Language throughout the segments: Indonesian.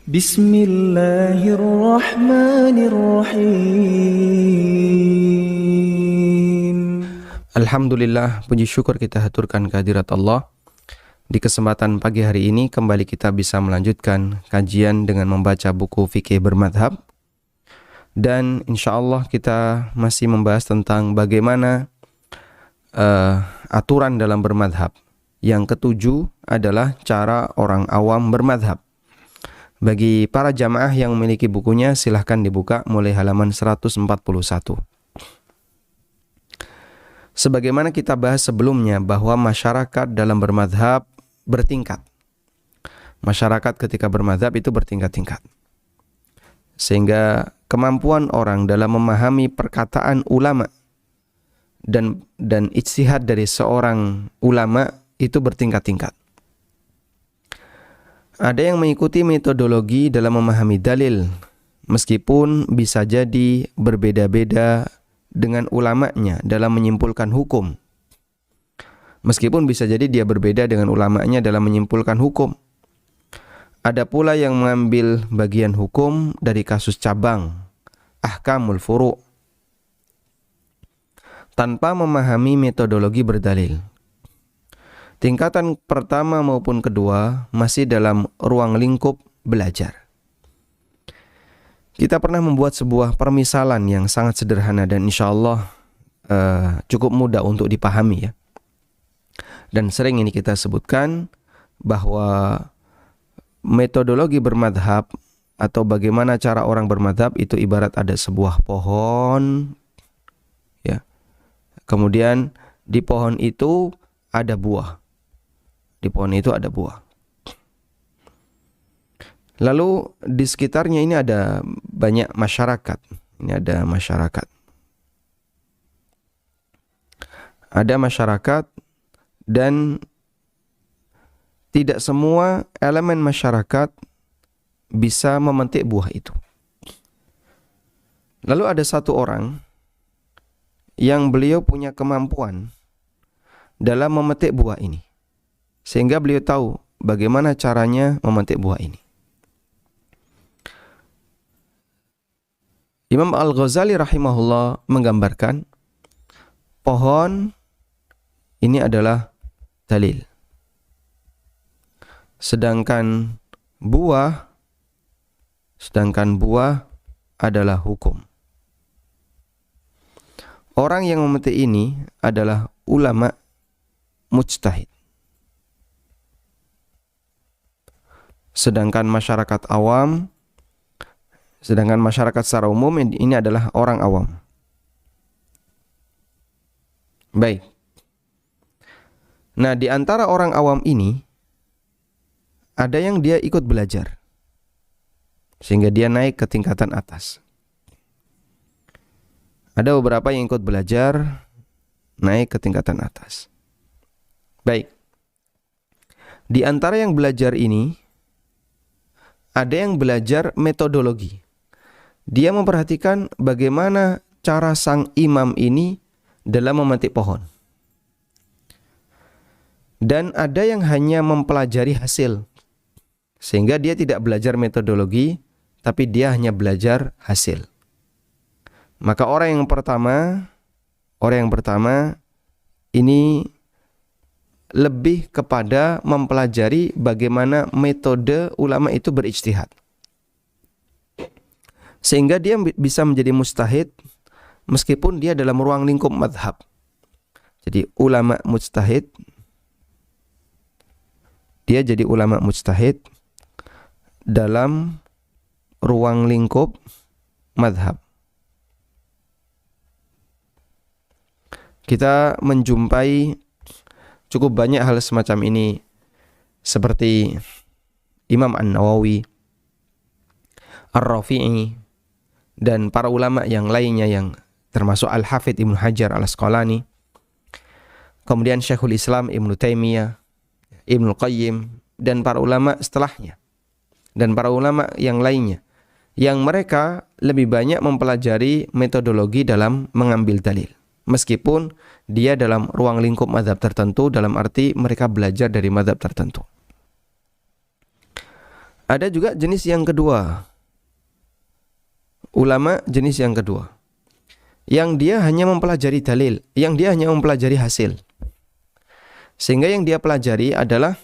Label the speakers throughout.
Speaker 1: Bismillahirrahmanirrahim.
Speaker 2: Alhamdulillah, puji syukur kita haturkan kehadirat Allah. Di kesempatan pagi hari ini kembali kita bisa melanjutkan kajian dengan membaca buku fikih bermadhab. Dan insya Allah kita masih membahas tentang bagaimana aturan dalam bermadhab. Yang ketujuh adalah cara orang awam bermadhab. Bagi para jamaah yang memiliki bukunya, silahkan dibuka mulai halaman 141. Sebagaimana kita bahas sebelumnya bahwa masyarakat dalam bermadhab bertingkat. Masyarakat ketika bermadhab itu bertingkat-tingkat. Sehingga kemampuan orang dalam memahami perkataan ulama dan ijtihad dari seorang ulama itu bertingkat-tingkat. Ada yang mengikuti metodologi dalam memahami dalil, meskipun bisa jadi berbeda-beda dengan ulamanya dalam menyimpulkan hukum. Meskipun bisa jadi dia berbeda dengan ulamanya dalam menyimpulkan hukum. Ada pula yang mengambil bagian hukum dari kasus cabang, ahkamul furu', tanpa memahami metodologi berdalil. Tingkatan pertama maupun kedua masih dalam ruang lingkup belajar. Kita pernah membuat sebuah permisalan yang sangat sederhana dan insya Allah cukup mudah untuk dipahami ya. Dan sering ini kita sebutkan bahwa metodologi bermadhab atau bagaimana cara orang bermadhab itu ibarat ada sebuah pohon ya. Kemudian di pohon itu ada buah. Di pohon itu ada buah. Lalu di sekitarnya ini ada banyak masyarakat. Ini ada masyarakat. Ada masyarakat dan tidak semua elemen masyarakat bisa memetik buah itu. Lalu ada satu orang yang beliau punya kemampuan dalam memetik buah ini. Sehingga beliau tahu bagaimana caranya memetik buah ini. Imam Al-Ghazali rahimahullah menggambarkan pohon ini adalah dalil. Sedangkan buah adalah hukum. Orang yang memetik ini adalah ulama mujtahid. Sedangkan masyarakat secara umum ini adalah orang awam. Baik. Nah, di antara orang awam ini ada yang dia ikut belajar sehingga dia naik ke tingkatan atas. Ada beberapa yang ikut belajar naik ke tingkatan atas. Baik. Di antara yang belajar ini ada yang belajar metodologi. Dia memperhatikan bagaimana cara sang imam ini dalam memetik pohon. Dan ada yang hanya mempelajari hasil. Sehingga dia tidak belajar metodologi, tapi dia hanya belajar hasil. Maka orang yang pertama ini lebih kepada mempelajari bagaimana metode ulama itu berijtihad. Sehingga dia bisa menjadi mujtahid meskipun dia dalam ruang lingkup madhab. Jadi ulama mujtahid, dia jadi ulama mujtahid dalam ruang lingkup madhab. Kita menjumpai cukup banyak hal semacam ini seperti Imam An-Nawawi, Ar-Rafi'i, dan para ulama yang lainnya yang termasuk Al-Hafidh Ibnu Hajar Al-Asqalani, kemudian Syekhul Islam Ibnu Taimiyah, Ibnu Qayyim, dan para ulama setelahnya, dan para ulama yang lainnya, yang mereka lebih banyak mempelajari metodologi dalam mengambil dalil. Meskipun dia dalam ruang lingkup mazhab tertentu, dalam arti mereka belajar dari mazhab tertentu. Ada juga jenis yang kedua, ulama jenis yang kedua, yang dia hanya mempelajari dalil, yang dia hanya mempelajari hasil. Sehingga yang dia pelajari adalah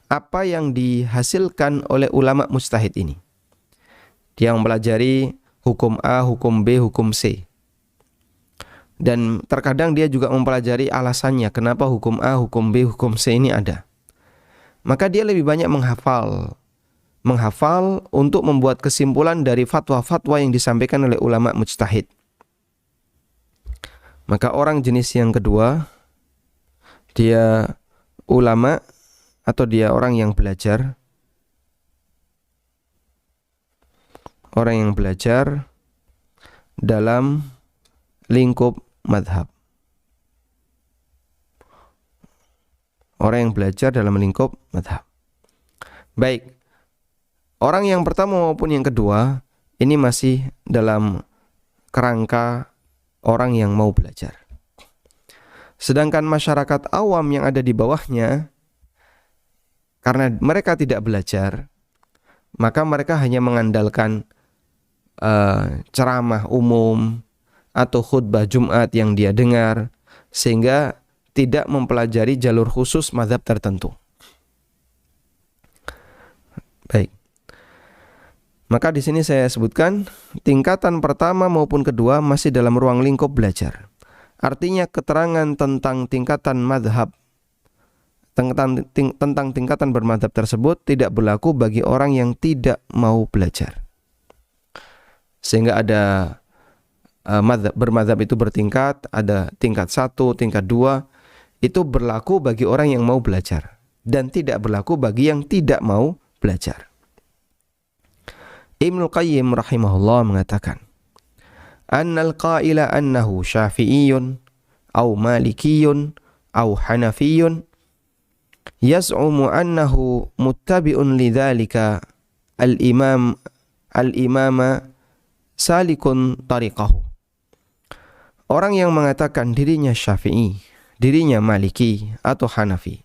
Speaker 2: apa yang dihasilkan oleh ulama mujtahid ini. Dia mempelajari hukum A, hukum B, hukum C. Dan terkadang dia juga mempelajari alasannya kenapa hukum A, hukum B, hukum C ini ada. Maka dia lebih banyak menghafal untuk membuat kesimpulan dari fatwa-fatwa yang disampaikan oleh ulama mujtahid. Maka orang jenis yang kedua, dia ulama atau dia orang yang belajar. Orang yang belajar dalam lingkup madhab. Orang yang belajar dalam lingkup madhab. Baik. Orang yang pertama maupun yang kedua ini masih dalam kerangka orang yang mau belajar. Sedangkan masyarakat awam yang ada di bawahnya, karena mereka tidak belajar, maka mereka hanya mengandalkan ceramah umum atau khutbah Jumat yang dia dengar, sehingga tidak mempelajari jalur khusus mazhab tertentu. Baik. Maka di sini saya sebutkan tingkatan pertama maupun kedua masih dalam ruang lingkup belajar. Artinya keterangan tentang tingkatan madhab, tentang tingkatan bermadhab tersebut tidak berlaku bagi orang yang tidak mau belajar. Sehingga ada bermadhab itu bertingkat, ada tingkat 1, tingkat 2, itu berlaku bagi orang yang mau belajar dan tidak berlaku bagi yang tidak mau belajar. Ibnu Qayyim rahimahullah mengatakan, annal qaila annahu syafi'iyyun au malikiyun au hanafiyun yaz'umu annahu muttabi'un lidzalika al-imama salikun tariqahu. Orang yang mengatakan dirinya Syafi'i, dirinya Maliki atau Hanafi,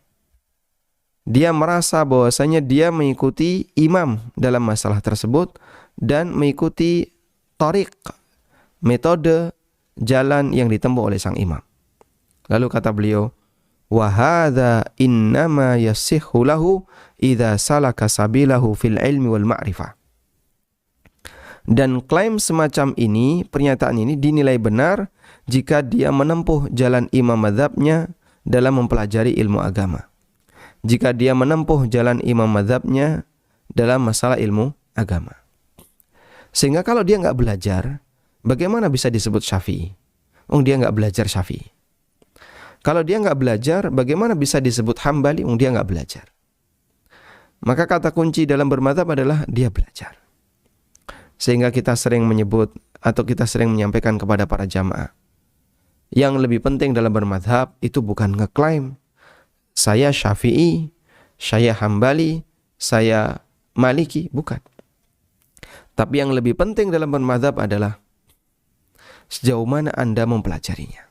Speaker 2: dia merasa bahwasanya dia mengikuti imam dalam masalah tersebut dan mengikuti tariq, metode, jalan yang ditempuh oleh sang imam. Lalu kata beliau, wa hadza innama yasihhu lahu idza salaka sabilahu fil ilmi wal ma'rifah. Dan klaim semacam ini, pernyataan ini dinilai benar jika dia menempuh jalan imam mazhabnya dalam mempelajari ilmu agama. Jika dia menempuh jalan imam mazhabnya dalam masalah ilmu agama. Sehingga kalau dia nggak belajar, bagaimana bisa disebut Syafi'i? Dia nggak belajar Syafi'i. Kalau dia nggak belajar, bagaimana bisa disebut Hambali? Dia nggak belajar. Maka kata kunci dalam bermadzhab adalah dia belajar. Sehingga kita sering menyebut atau kita sering menyampaikan kepada para jamaah, yang lebih penting dalam bermadzhab itu bukan ngeklaim saya Syafi'i, saya Hambali, saya Maliki, bukan. Tapi yang lebih penting dalam bermadzhab adalah sejauh mana Anda mempelajarinya.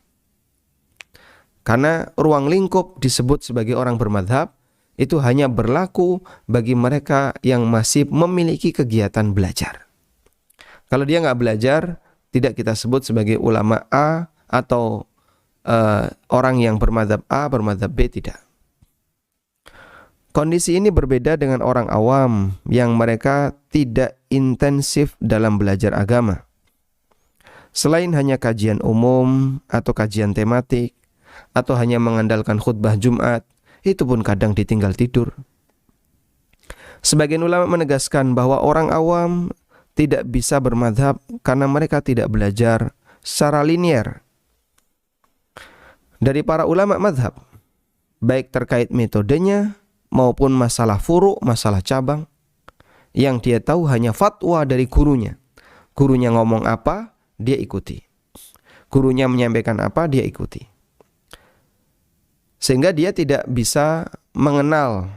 Speaker 2: Karena ruang lingkup disebut sebagai orang bermadzhab itu hanya berlaku bagi mereka yang masih memiliki kegiatan belajar. Kalau dia nggak belajar, tidak kita sebut sebagai ulama A atau orang yang bermadzhab A, bermadzhab B, tidak. Kondisi ini berbeda dengan orang awam yang mereka tidak intensif dalam belajar agama. Selain hanya kajian umum atau kajian tematik, atau hanya mengandalkan khutbah Jumat, itu pun kadang ditinggal tidur. Sebagian ulama menegaskan bahwa orang awam tidak bisa bermadzhab karena mereka tidak belajar secara linier dari para ulama mazhab, baik terkait metodenya maupun masalah furu', masalah cabang, yang dia tahu hanya fatwa dari gurunya. Gurunya ngomong apa, dia ikuti. Gurunya menyampaikan apa, dia ikuti. Sehingga dia tidak bisa mengenal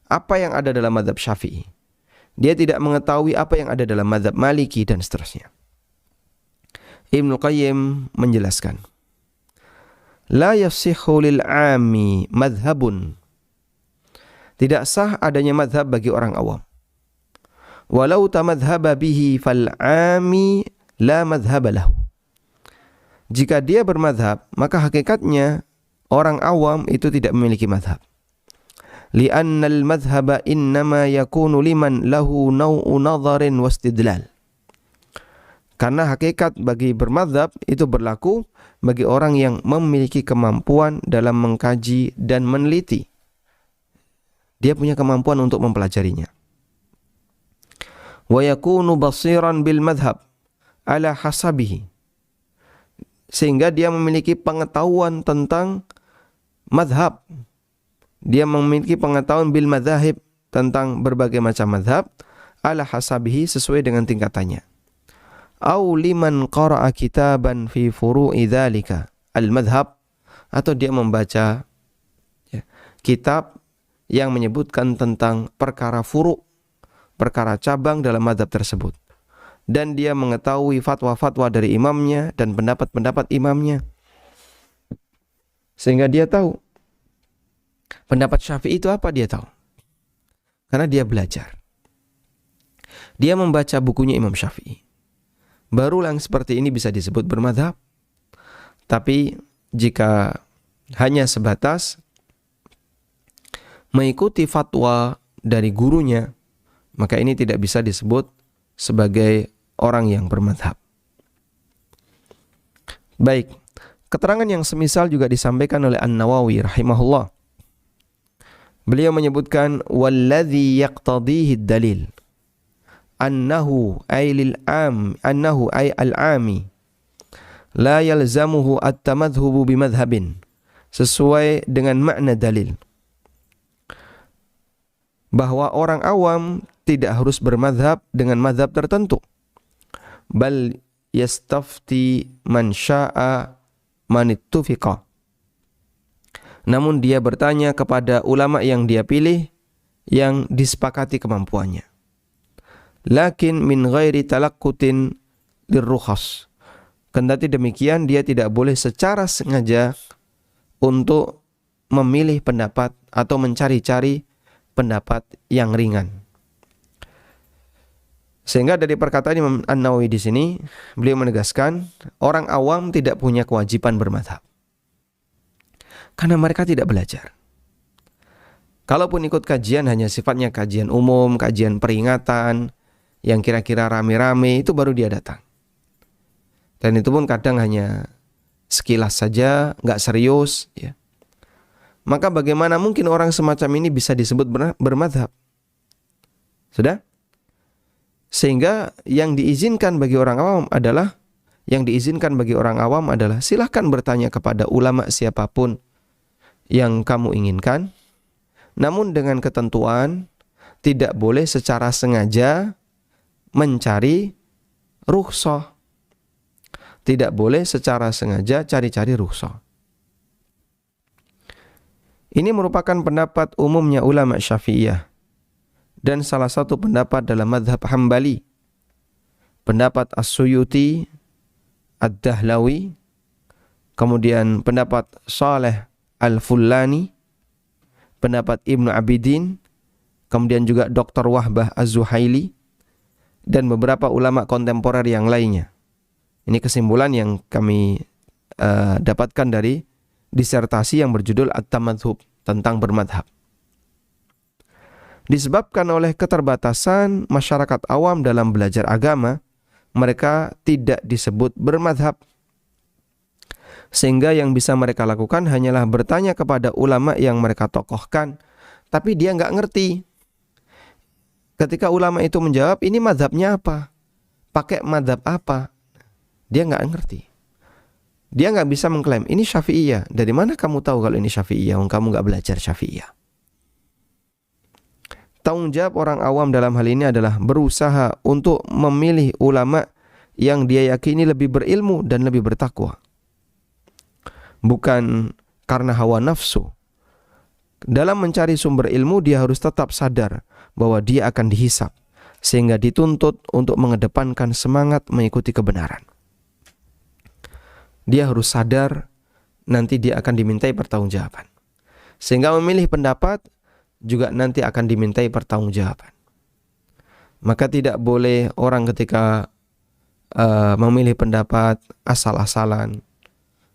Speaker 2: apa yang ada dalam mazhab Syafi'i. Dia tidak mengetahui apa yang ada dalam mazhab Maliki dan seterusnya. Ibnu Qayyim menjelaskan, la yasihhu lil 'ami madhhabun. Tidak sah adanya madhab bagi orang awam. Walau tamadhaba bihi fal'ami la madhaba lahu. Jika dia bermadhab, maka hakikatnya orang awam itu tidak memiliki madhab. Li'anna al-madhhaba innama yakunu liman lahu naw'u nadharin wastidlal. Karena hakikat bagi bermadhab itu berlaku bagi orang yang memiliki kemampuan dalam mengkaji dan meneliti. Dia punya kemampuan untuk mempelajarinya. Wa yakunu basiran bil madhab ala hasabihi. Sehingga dia memiliki pengetahuan tentang madhab. Dia memiliki pengetahuan bil madhahib, tentang berbagai macam madhab, ala hasabihi, sesuai dengan tingkatannya. Au liman qara'a kitaban fi furu'i dzalika al madhab, atau dia membaca kitab yang menyebutkan tentang perkara furu', perkara cabang dalam madhab tersebut, dan dia mengetahui fatwa-fatwa dari imamnya dan pendapat-pendapat imamnya, sehingga dia tahu pendapat Syafi'i itu apa. Dia tahu karena dia belajar, dia membaca bukunya Imam Syafi'i. Barulah seperti ini bisa disebut bermadhab. Tapi jika hanya sebatas mengikuti fatwa dari gurunya, maka ini tidak bisa disebut sebagai orang yang bermadhab. Baik, keterangan yang semisal juga disampaikan oleh An-Nawawi rahimahullah. Beliau menyebutkan walladzi yaqtadihi ad-dalil annahu ay al-ami la yalzamuhu at-tamadhhubu bimadhhabin, sesuai dengan makna dalil bahwa orang awam tidak harus bermadhab dengan madhab tertentu. Bal yastafti man sya'a man ittufiqa. Namun dia bertanya kepada ulama yang dia pilih, yang disepakati kemampuannya. Lakin min ghairi talaqqutin lirrukhas. Kendati demikian, dia tidak boleh secara sengaja untuk memilih pendapat atau mencari-cari pendapat yang ringan. Sehingga dari perkataan Imam An-Nawawi di sini, beliau menegaskan orang awam tidak punya kewajiban bermadhab karena mereka tidak belajar. Kalaupun ikut kajian, hanya sifatnya kajian umum, kajian peringatan yang kira-kira rame-rame, itu baru dia datang. Dan itu pun kadang hanya sekilas saja, nggak serius, ya. Maka bagaimana mungkin orang semacam ini bisa disebut bermadhab? Sudah? Sehingga yang diizinkan bagi orang awam adalah silahkan bertanya kepada ulama siapapun yang kamu inginkan, namun dengan ketentuan tidak boleh secara sengaja mencari rukhsah. Tidak boleh secara sengaja cari-cari rukhsah. Ini merupakan pendapat umumnya ulama Syafi'iyah dan salah satu pendapat dalam mazhab Hambali. Pendapat As-Suyuti, Ad-Dahlawi, kemudian pendapat Saleh Al-Fullani, pendapat Ibnu Abidin, kemudian juga Dr. Wahbah Az-Zuhaili, dan beberapa ulama kontemporer yang lainnya. Ini kesimpulan yang kami dapatkan dari disertasi yang berjudul At-Tamadhub, tentang bermadhab. Disebabkan oleh keterbatasan masyarakat awam dalam belajar agama, mereka tidak disebut bermadhab. Sehingga yang bisa mereka lakukan hanyalah bertanya kepada ulama yang mereka tokohkan, tapi dia nggak ngerti. Ketika ulama itu menjawab, ini madhabnya apa? Pakai madhab apa? Dia nggak ngerti. Dia nggak bisa mengklaim, ini Syafi'iyah. Dari mana kamu tahu kalau ini Syafi'iyah? Kamu nggak belajar Syafi'iyah. Tanggung jawab orang awam dalam hal ini adalah berusaha untuk memilih ulama yang dia yakini lebih berilmu dan lebih bertakwa. Bukan karena hawa nafsu. Dalam mencari sumber ilmu, dia harus tetap sadar bahwa dia akan dihisab, sehingga dituntut untuk mengedepankan semangat mengikuti kebenaran. Dia harus sadar nanti dia akan dimintai pertanggungjawaban. Sehingga memilih pendapat juga nanti akan dimintai pertanggungjawaban. Maka tidak boleh orang ketika memilih pendapat asal-asalan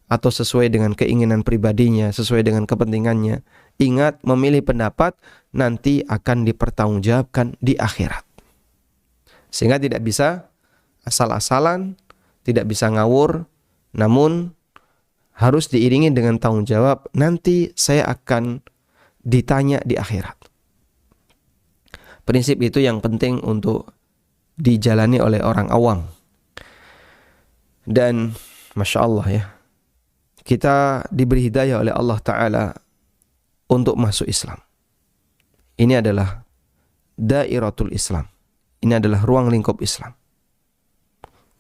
Speaker 2: atau sesuai dengan keinginan pribadinya, sesuai dengan kepentingannya. Ingat, memilih pendapat nanti akan dipertanggungjawabkan di akhirat. Sehingga tidak bisa asal-asalan, tidak bisa ngawur, namun harus diiringi dengan tanggung jawab, nanti saya akan ditanya di akhirat. Prinsip itu yang penting untuk dijalani oleh orang awam. Dan Masya Allah ya, kita diberi hidayah oleh Allah Ta'ala untuk masuk Islam. Ini adalah dairatul Islam. Ini adalah ruang lingkup Islam.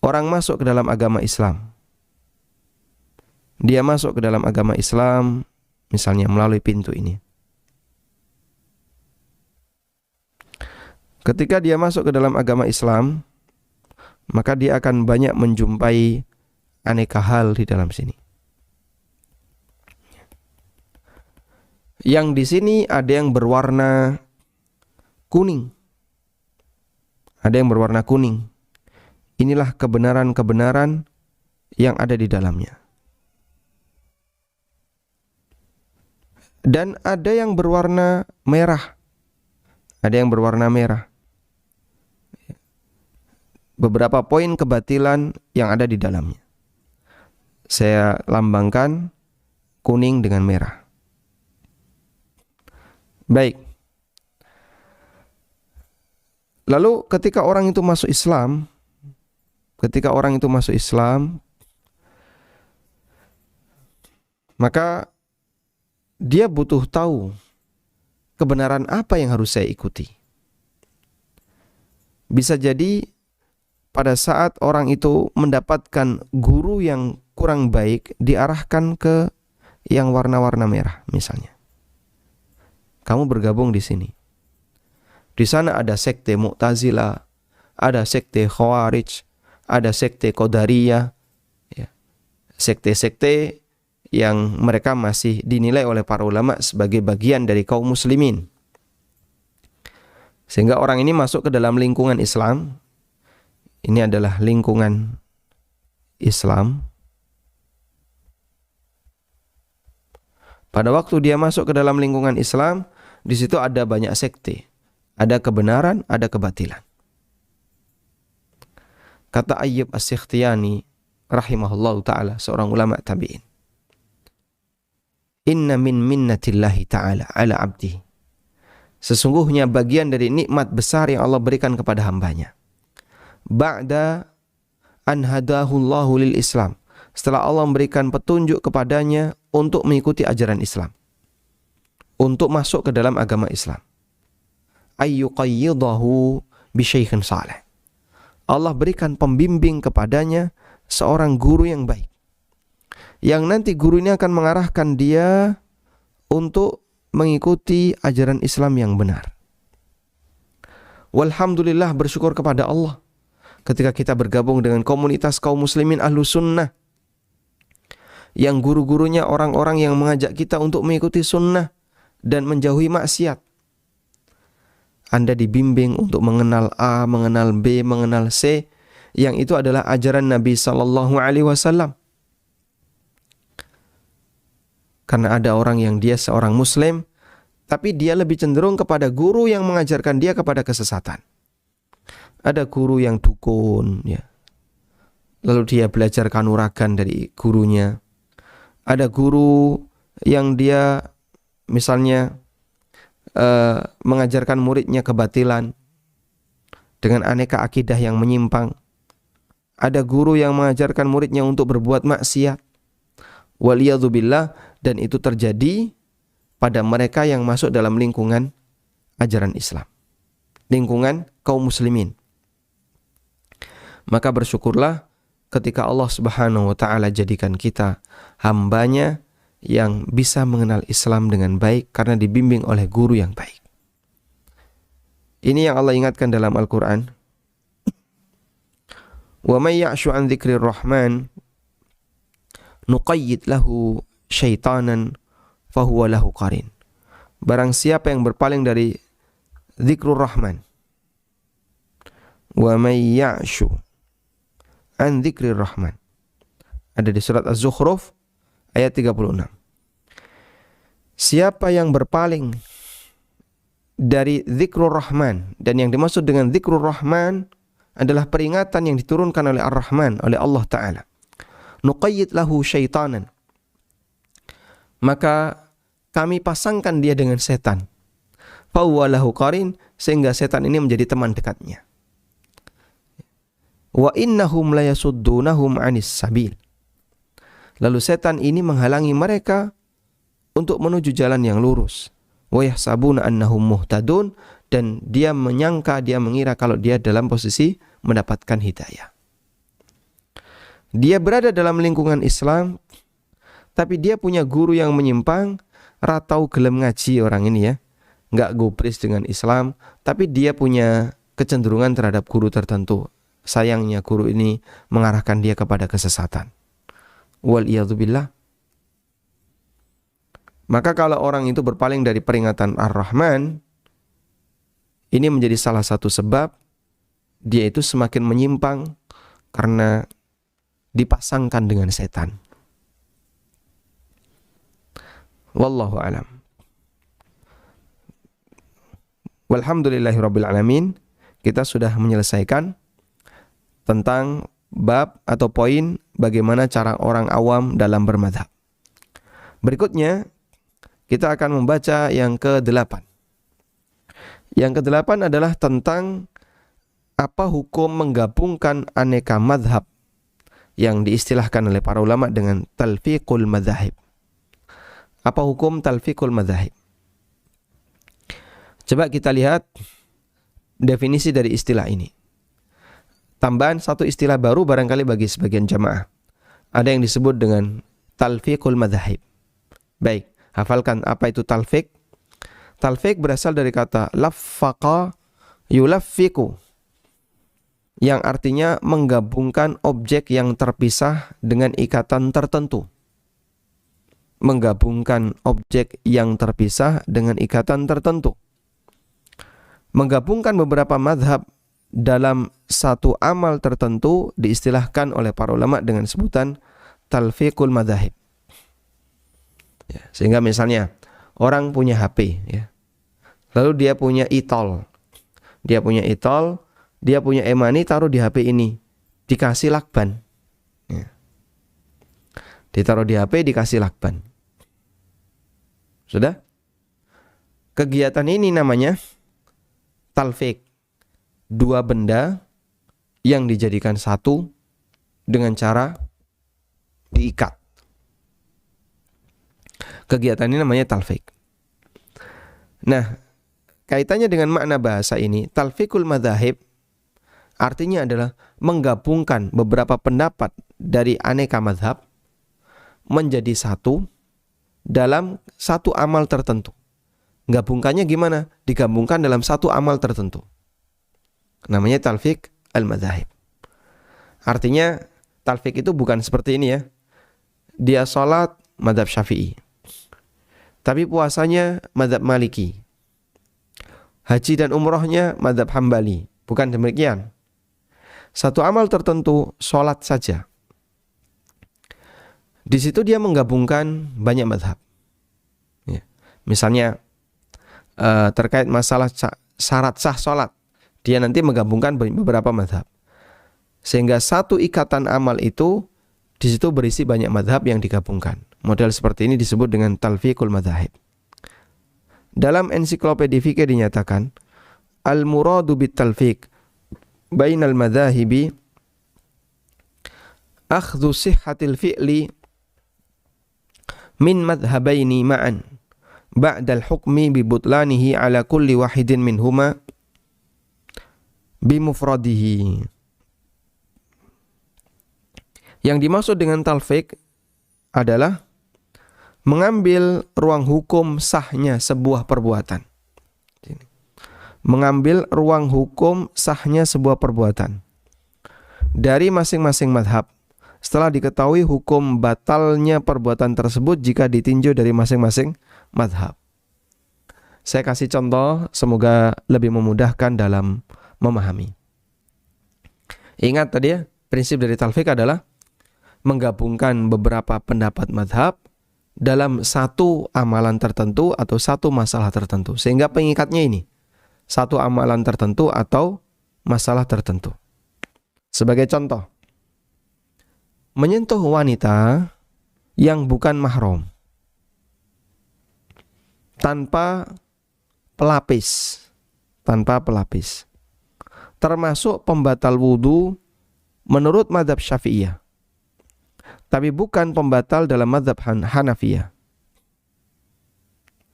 Speaker 2: Orang masuk ke dalam agama Islam. Dia masuk ke dalam agama Islam misalnya melalui pintu ini. Ketika dia masuk ke dalam agama Islam, maka dia akan banyak menjumpai aneka hal di dalam sini. Yang di sini ada yang berwarna kuning. Ada yang berwarna kuning. Inilah kebenaran-kebenaran yang ada di dalamnya. Dan ada yang berwarna merah. Ada yang berwarna merah. Beberapa poin kebatilan yang ada di dalamnya. Saya lambangkan kuning dengan merah. Baik. Lalu ketika orang itu masuk Islam, maka dia butuh tahu kebenaran apa yang harus saya ikuti. Bisa jadi pada saat orang itu mendapatkan guru yang kurang baik, diarahkan ke yang warna-warna merah misalnya. Kamu bergabung di sini. Di sana ada sekte Mu'tazilah, ada sekte Khawarij, ada sekte Qadariyah, ya. Sekte-sekte yang mereka masih dinilai oleh para ulama sebagai bagian dari kaum muslimin. Sehingga orang ini masuk ke dalam lingkungan Islam. Ini adalah lingkungan Islam. Pada waktu dia masuk ke dalam lingkungan Islam, di situ ada banyak sekte. Ada kebenaran, ada kebatilan. Kata Ayyub As-Sikhtiyani rahimahullahu ta'ala, seorang ulama tabi'in. Inna min minnatillahi ta'ala ala abdi. Sesungguhnya bagian dari nikmat besar yang Allah berikan kepada hambanya. Ba'da an hadahullahu lil Islam. Setelah Allah memberikan petunjuk kepadanya untuk mengikuti ajaran Islam. Untuk masuk ke dalam agama Islam. Ayyuqayyidahu bisyaikhin salih. Allah berikan pembimbing kepadanya seorang guru yang baik. Yang nanti guru ini akan mengarahkan dia untuk mengikuti ajaran Islam yang benar. Walhamdulillah, bersyukur kepada Allah ketika kita bergabung dengan komunitas kaum muslimin Ahlus Sunnah yang guru-gurunya orang-orang yang mengajak kita untuk mengikuti sunnah dan menjauhi maksiat. Anda dibimbing untuk mengenal A, mengenal B, mengenal C, yang itu adalah ajaran Nabi sallallahu alaihi wasallam. Karena ada orang yang dia seorang muslim, tapi dia lebih cenderung kepada guru yang mengajarkan dia kepada kesesatan. Ada guru yang dukun, ya. Lalu dia belajar kanuragan dari gurunya. Ada guru yang dia misalnya mengajarkan muridnya kebatilan dengan aneka akidah yang menyimpang. Ada guru yang mengajarkan muridnya untuk berbuat maksiat. Waliyadzubillah, dan itu terjadi pada mereka yang masuk dalam lingkungan ajaran Islam. Lingkungan kaum muslimin. Maka bersyukurlah ketika Allah Subhanahu wa ta'ala jadikan kita hambanya yang bisa mengenal Islam dengan baik karena dibimbing oleh guru yang baik. Ini yang Allah ingatkan dalam Al-Quran. Wa may ya'shu an dzikrir rahman nuqayyid lahu syaitanan fahuwa lahu qarin. barang siapa yang berpaling dari dzikrur rahman, wa may ya'shu an dzikrir rahman. Ada di surat Az-Zukhruf ayat 36. Siapa yang berpaling dari dzikrur rahman, dan yang dimaksud dengan dzikrur rahman adalah peringatan yang diturunkan oleh Ar-Rahman, oleh Allah Ta'ala. Nuqayyid lahu syaitanan, maka kami pasangkan dia dengan setan. Fahuwa lahu qarin, sehingga setan ini menjadi teman dekatnya. Wa innahum layasuddunahum 'anis sabil. Lalu setan ini menghalangi mereka untuk menuju jalan yang lurus. Wa yahsabuna annahum muhtadun, dan dia menyangka, dia mengira kalau dia dalam posisi mendapatkan hidayah. Dia berada dalam lingkungan Islam, tapi dia punya guru yang menyimpang, ratau gelem ngaji orang ini ya. Enggak gubris dengan Islam, tapi dia punya kecenderungan terhadap guru tertentu. Sayangnya guru ini mengarahkan dia kepada kesesatan. Waliyadzubillah. Maka kalau orang itu berpaling dari peringatan Ar-Rahman, ini menjadi salah satu sebab dia itu semakin menyimpang karena dipasangkan dengan setan. Wallahu a'lam. Walhamdulillahirabbil alamin. Kita sudah menyelesaikan tentang bab atau poin bagaimana cara orang awam dalam bermadzhab. Berikutnya kita akan membaca yang ke-8. Yang ke-8 adalah tentang apa hukum menggabungkan aneka madhab yang diistilahkan oleh para ulama dengan talfiqul madzahib. Apa hukum talfiqul madzahib? Coba kita lihat definisi dari istilah ini. Tambahan satu istilah baru barangkali bagi sebagian jamaah. Ada yang disebut dengan talfiqul madzahib. Baik, hafalkan apa itu talfiq. Talfiq berasal dari kata laffaqa yulaffiqu, yang artinya menggabungkan objek yang terpisah dengan ikatan tertentu. Menggabungkan objek yang terpisah dengan ikatan tertentu. Menggabungkan beberapa madhab dalam satu amal tertentu diistilahkan oleh para ulama dengan sebutan talfiqul madzahib. Ya, sehingga misalnya orang punya HP, ya. Lalu dia punya e-tol. Dia punya e-tol, dia punya e-money, taruh di HP ini. Dikasih lakban. Ya. Ditaruh di HP, dikasih lakban. Sudah? Kegiatan ini namanya talfiq. Dua benda yang dijadikan satu dengan cara diikat. Kegiatan ini namanya talfiq. Nah, kaitannya dengan makna bahasa ini, talfiqul madzahib artinya adalah menggabungkan beberapa pendapat dari aneka mazhab menjadi satu dalam satu amal tertentu. Gabungkannya gimana? Digabungkan dalam satu amal tertentu. Namanya talfiq al-madzahib. Artinya talfiq itu bukan seperti ini ya. Dia sholat mazhab Syafi'i, tapi puasanya mazhab Maliki. Haji dan umrohnya mazhab Hambali. Bukan demikian. Satu amal tertentu, sholat saja. Di situ dia menggabungkan banyak mazhab. Ya. Misalnya terkait masalah syarat sah sholat, dia nanti menggabungkan beberapa mazhab. Sehingga satu ikatan amal itu di situ berisi banyak mazhab yang digabungkan. Model seperti ini disebut dengan talfiqul madzahib. Dalam ensiklopedia fikih dinyatakan, al-muradu bit talfiq bainal madzahibi akhdhu sihhatil fi'li min madhhabaini ma'an ba'dal hukmi bi butlanihi ala kulli wahidin minhuma bimufradihi. Yang dimaksud dengan talfiq adalah mengambil ruang hukum sahnya sebuah perbuatan. Mengambil ruang hukum sahnya sebuah perbuatan dari masing-masing mazhab setelah diketahui hukum batalnya perbuatan tersebut jika ditinjau dari masing-masing mazhab. Saya kasih contoh, semoga lebih memudahkan dalam memahami. Ingat tadi ya, prinsip dari talfik adalah menggabungkan beberapa pendapat madhab dalam satu amalan tertentu atau satu masalah tertentu. Sehingga pengikatnya ini, satu amalan tertentu atau masalah tertentu. Sebagai contoh, menyentuh wanita yang bukan mahram tanpa pelapis, termasuk pembatal wudu menurut mazhab Syafi'iyah, tapi bukan pembatal dalam mazhab Hanafiyah.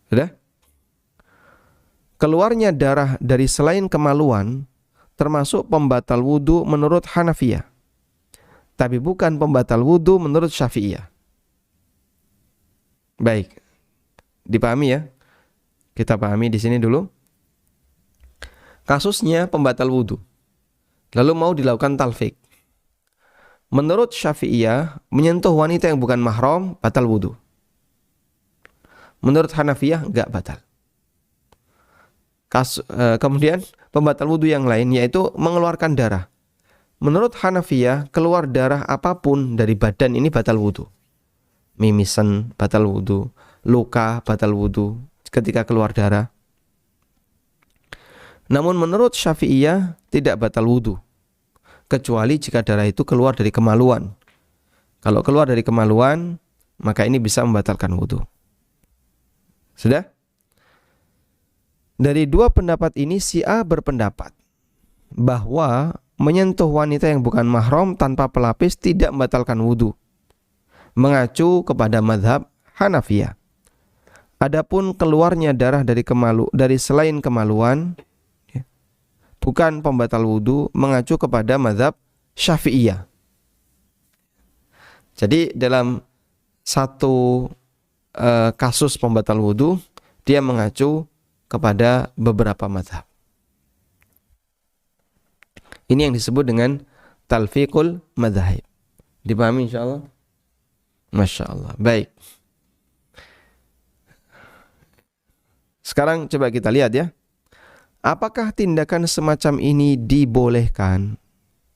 Speaker 2: Sudah? Keluarnya darah dari selain kemaluan termasuk pembatal wudu menurut Hanafiyah, tapi bukan pembatal wudu menurut Syafi'iyah. Baik, dipahami ya? Kita pahami di sini dulu. Kasusnya pembatal wudu, lalu mau dilakukan talfik. Menurut Syafi'iyah, menyentuh wanita yang bukan mahram batal wudu. Menurut Hanafiyah enggak batal. Kemudian pembatal wudu yang lain yaitu mengeluarkan darah. Menurut Hanafiyah, keluar darah apapun dari badan ini batal wudu. Mimisan batal wudu, luka batal wudu ketika keluar darah. Namun menurut Syafi'iyah tidak batal wudu, kecuali jika darah itu keluar dari kemaluan. Kalau keluar dari kemaluan, maka ini bisa membatalkan wudu. Sudah? Dari dua pendapat ini, si A berpendapat bahwa menyentuh wanita yang bukan mahram tanpa pelapis tidak membatalkan wudu, mengacu kepada mazhab Hanafiyah. Adapun keluarnya darah dari selain kemaluan bukan pembatal wudu, mengacu kepada mazhab Syafi'iyah. Jadi dalam satu kasus pembatal wudu, dia mengacu kepada beberapa mazhab. Ini yang disebut dengan talfiqul madzahib. Dipahami insyaallah? Masya Allah. Baik. Sekarang coba kita lihat ya. Apakah tindakan semacam ini dibolehkan?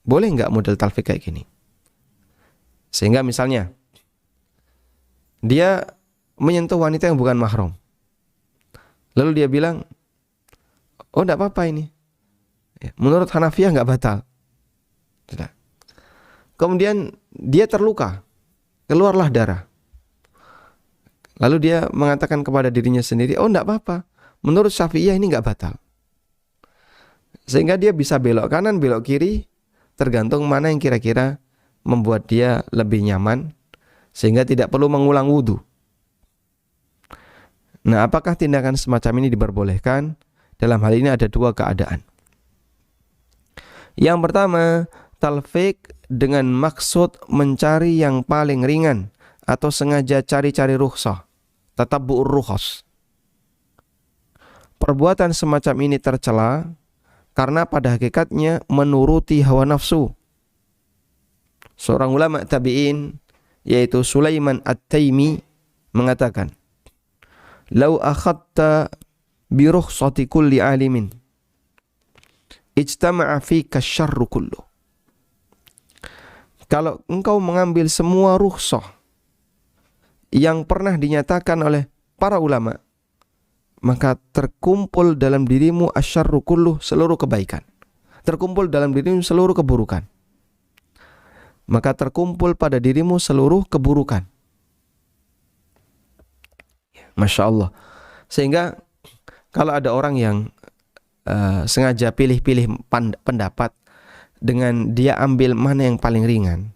Speaker 2: Boleh nggak model talfik kayak gini? Sehingga misalnya dia menyentuh wanita yang bukan mahram, lalu dia bilang, oh enggak apa-apa ini. Menurut Hanafiyah enggak batal. Tidak. Kemudian dia terluka, keluarlah darah. Lalu dia mengatakan kepada dirinya sendiri, oh enggak apa-apa. Menurut Syafi'iyah ini enggak batal. Sehingga dia bisa belok kanan, belok kiri, tergantung mana yang kira-kira membuat dia lebih nyaman, sehingga tidak perlu mengulang wudu. Nah, apakah tindakan semacam ini diperbolehkan? Dalam hal ini ada dua keadaan. Yang pertama, talfik dengan maksud mencari yang paling ringan atau sengaja cari-cari rukhsah, tatabbu'ur rukhas. Perbuatan semacam ini tercela karena pada hakikatnya menuruti hawa nafsu. Seorang ulama tabi'in yaitu Sulaiman At-Taimi mengatakan, "Lau akhadta bi rukhsati kulli alimin ijtama'a fika syarru kullu." Kalau engkau mengambil semua rukhsah yang pernah dinyatakan oleh para ulama, maka terkumpul dalam dirimu asyarru kullu, seluruh kebaikan. Terkumpul dalam dirimu seluruh keburukan. Maka terkumpul pada dirimu seluruh keburukan. Masya Allah. Sehingga kalau ada orang yang sengaja pilih-pilih pendapat dengan dia ambil mana yang paling ringan,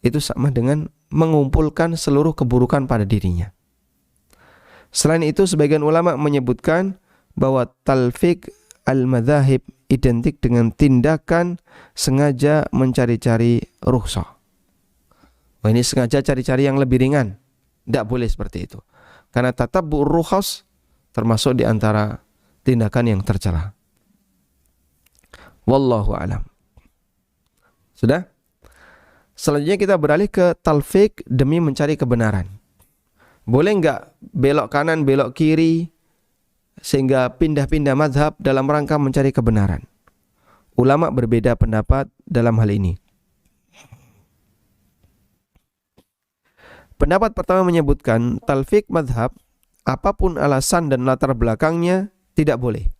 Speaker 2: itu sama dengan mengumpulkan seluruh keburukan pada dirinya. Selain itu, sebagian ulama menyebutkan bahwa talfik al-madzahib identik dengan tindakan sengaja mencari-cari rukhsah. Wah, ini sengaja cari-cari yang lebih ringan. Tidak boleh seperti itu. Karena tatabbu'ur rukhas termasuk di antara tindakan yang tercela. Wallahu a'lam. Sudah? Selanjutnya kita beralih ke talfik demi mencari kebenaran. Boleh enggak belok kanan, belok kiri, sehingga pindah-pindah mazhab dalam rangka mencari kebenaran. Ulama berbeda pendapat dalam hal ini. Pendapat pertama menyebutkan talfik mazhab, apapun alasan dan latar belakangnya, tidak boleh.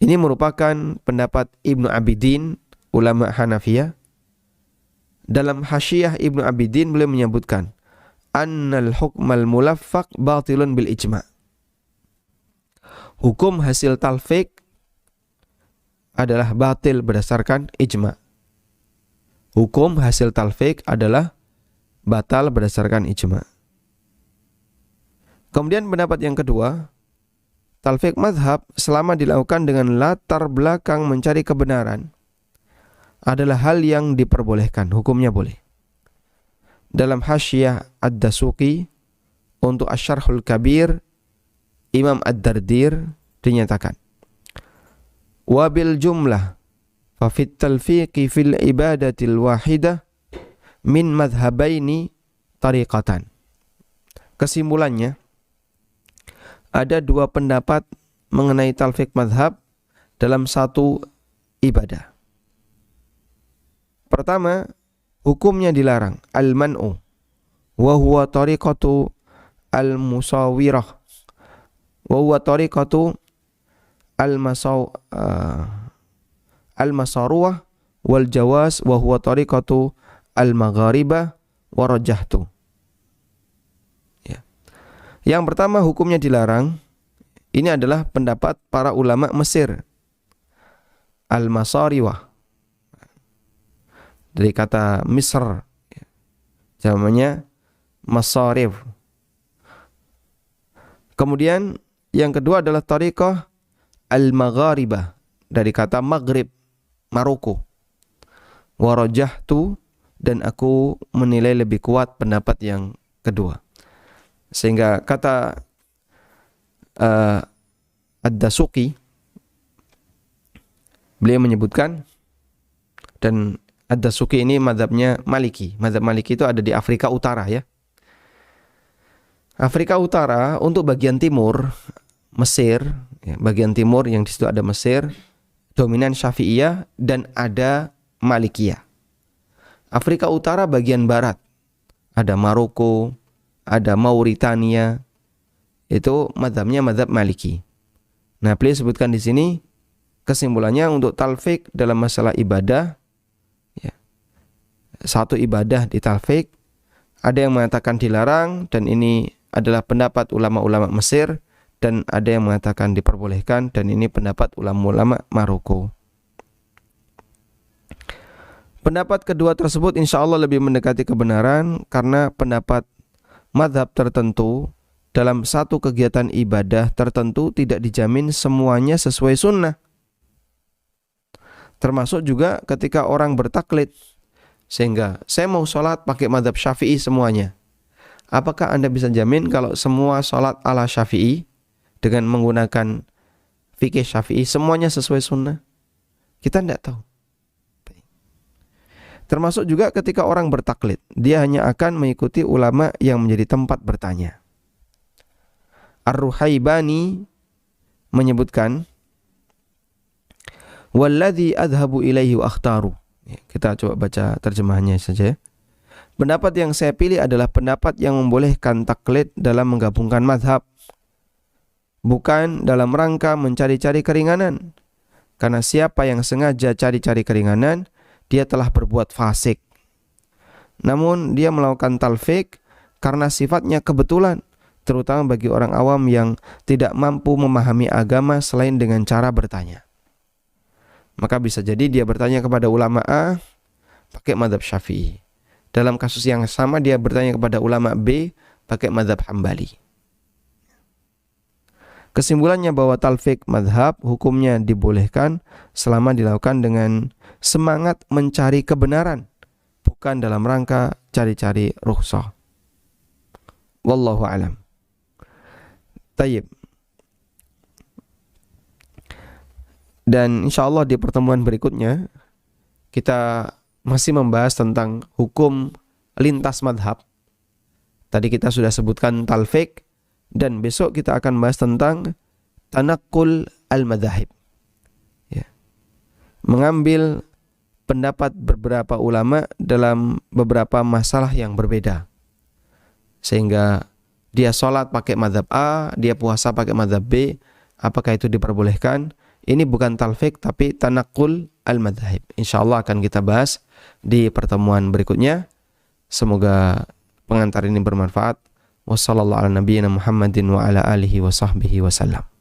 Speaker 2: Ini merupakan pendapat Ibnu Abidin, ulama Hanafiyah. Dalam Hasyiyah Ibnu Abidin beliau menyebutkan annal hukmal mulaffaq batilun bil ijma'. Hukum hasil talfik adalah batil berdasarkan ijma'. Hukum hasil talfik adalah batal berdasarkan ijma'. Kemudian pendapat yang kedua, talfik mazhab selama dilakukan dengan latar belakang mencari kebenaran adalah hal yang diperbolehkan, hukumnya boleh. Dalam Hasyiyah Ad-Dasuqi untuk Asy-Syarhul Kabir, Imam Ad-Dardir dinyatakan, wabil jumlah fa fit talfiqi fil ibadatil wahidah min madhhabaini tariqatan. Kesimpulannya, ada dua pendapat mengenai talfik mazhab dalam satu ibadah. Pertama, hukumnya dilarang, al-man'u, wa huwa tariqatu al-musawirah, wa huwa tariqatu al-masaruwah wal jawaz, wa huwa tariqatu al-magharibah wa rajahtu. Ya. Yang pertama, hukumnya dilarang. Ini adalah pendapat para ulama Mesir, al-masariwah, dari kata Misr, namanya masarif. Kemudian yang kedua adalah tariqah al-magharibah, dari kata Maghrib, Maroko. Warajahtu, dan aku menilai lebih kuat pendapat yang kedua. Sehingga kata Ad-Dasuqi, beliau menyebutkan, dan Ad-Dasuqi ini mazhabnya Maliki. Mazhab Maliki itu ada di Afrika Utara ya. Afrika Utara untuk bagian timur, Mesir, ya, bagian timur yang di situ ada Mesir, dominan Syafi'iyah dan ada Malikiyah. Afrika Utara bagian barat, ada Maroko, ada Mauritania, itu mazhabnya mazhab Maliki. Nah, beliau sebutkan di sini kesimpulannya untuk talfik dalam masalah ibadah, ya, satu ibadah di talfik, ada yang mengatakan dilarang, dan ini adalah pendapat ulama-ulama Mesir, dan ada yang mengatakan diperbolehkan, dan ini pendapat ulama-ulama Maroko. Pendapat kedua tersebut insya Allah lebih mendekati kebenaran, karena pendapat mazhab tertentu dalam satu kegiatan ibadah tertentu tidak dijamin semuanya sesuai sunnah. Termasuk juga ketika orang bertaklid, sehingga saya mau sholat pakai mazhab Syafi'i semuanya. Apakah Anda bisa jamin kalau semua sholat ala Syafi'i dengan menggunakan fikih Syafi'i semuanya sesuai sunnah? Kita tidak tahu. Termasuk juga ketika orang bertaklid, dia hanya akan mengikuti ulama yang menjadi tempat bertanya. Ar-Ruhaibani menyebutkan, walladzi adhabu ilaihi wa akhtaru. Kita coba baca terjemahannya saja. Pendapat yang saya pilih adalah pendapat yang membolehkan taklid dalam menggabungkan mazhab, bukan dalam rangka mencari-cari keringanan. Karena siapa yang sengaja cari-cari keringanan, dia telah berbuat fasik. Namun dia melakukan talfik karena sifatnya kebetulan, terutama bagi orang awam yang tidak mampu memahami agama selain dengan cara bertanya. Maka bisa jadi dia bertanya kepada ulama A pakai mazhab Syafi'i. Dalam kasus yang sama dia bertanya kepada ulama B pakai mazhab Hambali. Kesimpulannya bahwa talfik mazhab hukumnya dibolehkan selama dilakukan dengan semangat mencari kebenaran, bukan dalam rangka cari-cari rukhsah. Wallahu a'lam. Tayyib. Dan insya Allah di pertemuan berikutnya kita masih membahas tentang hukum lintas madhab. Tadi kita sudah sebutkan talfik Dan besok kita akan bahas tentang tanakul al-madzahib. Ya. Mengambil pendapat beberapa ulama dalam beberapa masalah yang berbeda. Sehingga dia sholat pakai mazhab A, dia puasa pakai mazhab B, apakah itu diperbolehkan? Ini bukan talfik tapi tanakul al-madzahib. InsyaAllah akan kita bahas di pertemuan berikutnya. Semoga pengantar ini bermanfaat. Wassallallahu ala nabiyyina Muhammadin wa ala alihi wa sahbihi wasallam.